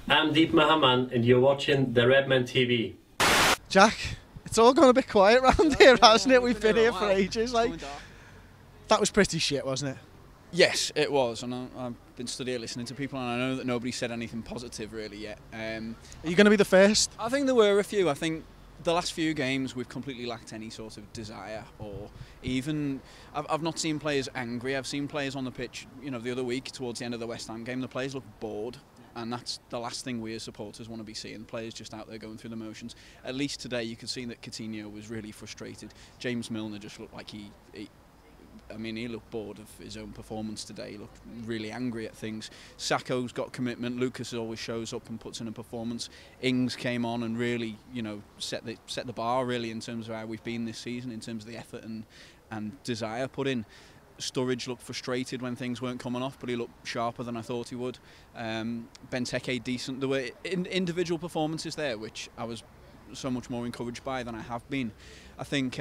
I'm Deep Mahaman and you're watching the Redmen TV. Jack, it's all gone a bit quiet around here, hasn't it? We've been here for ages. That was pretty shit, wasn't it? Yes, it was, and I've been stood here listening to people, and I know that nobody said anything positive really yet. Are you going to be the first? I think there were a few. I think the last few games we've completely lacked any sort of desire, or even I've not seen players angry. I've seen players on the pitch. You know, the other week towards the end of the West Ham game, the players looked bored. And that's the last thing we as supporters want to be seeing, players just out there going through the motions. At least today you could see that Coutinho was really frustrated. James Milner just looked like he looked bored of his own performance today. He looked really angry at things. Sakho's got commitment. Lucas always shows up and puts in a performance. Ings came on and really, set the bar really in terms of how we've been this season, in terms of the effort and desire put in. Sturridge looked frustrated when things weren't coming off, but he looked sharper than I thought he would. Benteke decent. There were individual performances there, which I was so much more encouraged by than I have been. I think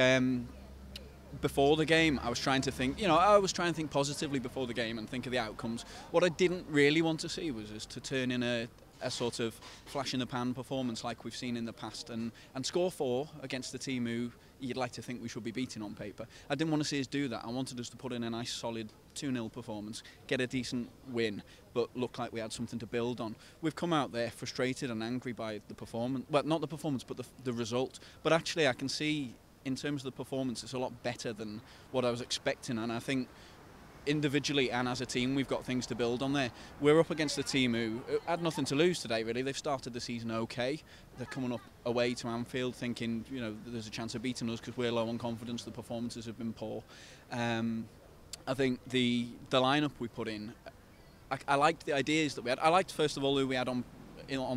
before the game, I was trying to think. I was trying to think positively before the game and think of the outcomes. What I didn't really want to see was us to turn in a sort of flash in the pan performance like we've seen in the past and score 4 against the team who you'd like to think we should be beating on paper. I didn't want to see us do that. I wanted us to put in a nice solid 2-0 performance, get a decent win, but look like we had something to build on. We've come out there frustrated and angry by the performance. Well, not the performance, but the result. But actually I can see in terms of the performance it's a lot better than what I was expecting, and I think individually and as a team we've got things to build on there. We're up against a team who had nothing to lose today really. They've started the season okay. They're coming up away to Anfield thinking there's a chance of beating us because we're low on confidence. The performances have been poor. I think the lineup we put in, I liked the ideas that we had. I liked first of all who we had on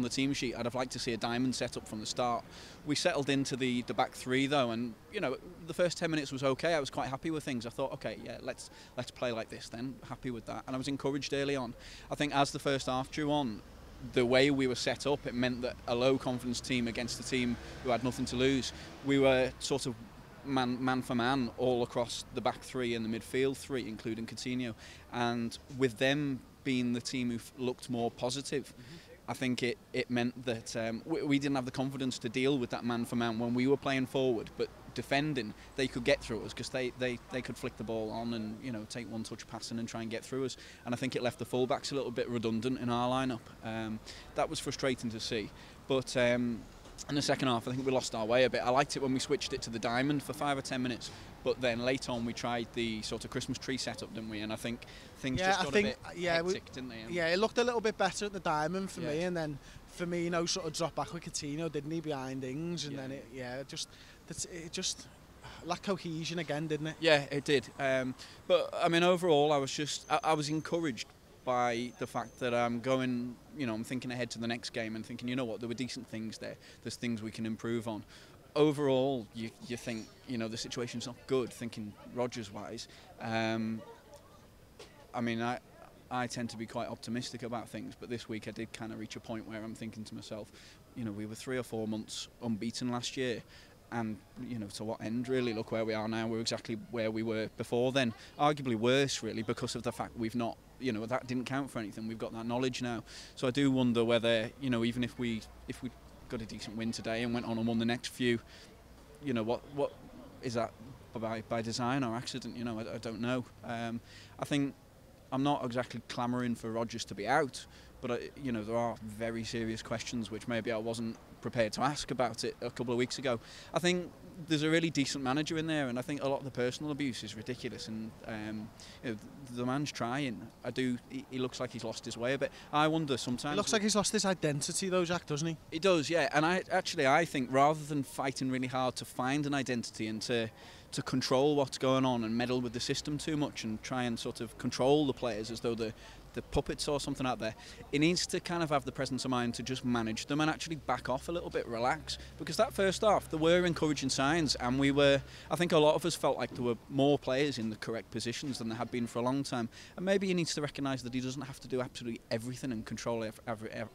the team sheet. I'd have liked to see a diamond set up from the start. We settled into the back three though, and the first 10 minutes was okay. I was quite happy with things. I thought, okay, yeah, let's play like this then. Happy with that, and I was encouraged early on. I think as the first half drew on, the way we were set up, it meant that a low confidence team against a team who had nothing to lose, we were sort of man for man all across the back three and the midfield three, including Coutinho, and with them being the team who looked more positive. I think it meant that we didn't have the confidence to deal with that man for man when we were playing forward, but defending they could get through us because they could flick the ball on and take one touch passing and try and get through us, and I think it left the fullbacks a little bit redundant in our lineup. That was frustrating to see, but in the second half I think we lost our way a bit. I liked it when we switched it to the diamond for 5 or 10 minutes, but then later on we tried the sort of Christmas tree setup, didn't we? And I think things just got a bit hectic, didn't they? Yeah, it looked a little bit better at the diamond for me, and then Firmino sort of dropped back with Coutinho, didn't he, behind Ings, and then it just lacked cohesion again, didn't it? Yeah, it did. But I mean, overall, I was encouraged by the fact that I'm going, I'm thinking ahead to the next game and thinking, what, there were decent things there. There's things we can improve on. Overall, you think, the situation's not good, thinking Rodgers-wise. I mean, I tend to be quite optimistic about things, but this week I did kind of reach a point where I'm thinking to myself, we were 3 or 4 months unbeaten last year, and to what end really? Look where we are now. We're exactly where we were before then, arguably worse really, because of the fact we've not, that didn't count for anything. We've got that knowledge now, so I do wonder whether, even if we got a decent win today and went on and won the next few, what is that by design or accident? I don't know. I think I'm not exactly clamouring for Rodgers to be out, but there are very serious questions which maybe I wasn't prepared to ask about it a couple of weeks ago. I think there's a really decent manager in there, and I think a lot of the personal abuse is ridiculous, and the man's trying. He looks like he's lost his way a bit. I wonder sometimes. He looks like he's lost his identity though, Jack, doesn't he? He does, yeah. And I think rather than fighting really hard to find an identity and to control what's going on and meddle with the system too much and try and sort of control the players as though the puppets or something out there, he needs to kind of have the presence of mind to just manage them and actually back off a little bit, relax, because that first half there were encouraging signs, and I think a lot of us felt like there were more players in the correct positions than there had been for a long time, and maybe he needs to recognise that he doesn't have to do absolutely everything and control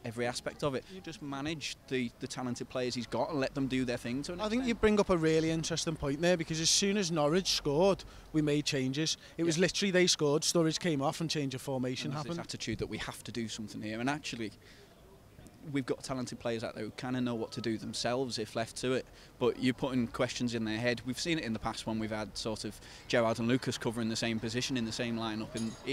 every aspect of it. You just manage the talented players he's got and let them do their thing to an extent. I think you bring up a really interesting point there, because as soon as Norwich scored we made changes. It was literally they scored, Sturridge came off and change of formation happened. This attitude that we have to do something here, and actually we've got talented players out there who kind of know what to do themselves if left to it, but you're putting questions in their head. We've seen it in the past when we've had sort of Gerrard and Lucas covering the same position in the same lineup,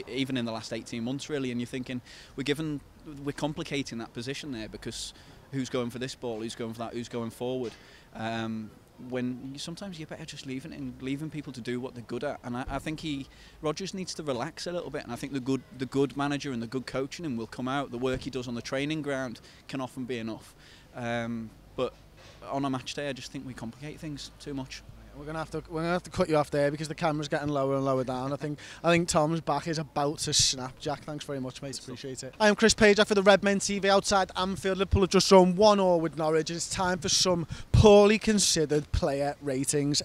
even in the last 18 months really, and you're thinking we're complicating that position there, because who's going for this ball, who's going for that, who's going forward. When sometimes you're better just leaving people to do what they're good at, and I think Rodgers needs to relax a little bit, and I think the good manager and the good coaching him will come out. The work he does on the training ground can often be enough, but on a match day I just think we complicate things too much. We're gonna have to cut you off there because the camera's getting lower and lower down. I think Tom's back is about to snap. Jack, thanks very much, mate. Appreciate it. I am Chris Page for the Redmen TV outside Anfield. Liverpool have just drawn 1-1 with Norwich. It's time for some poorly considered player ratings.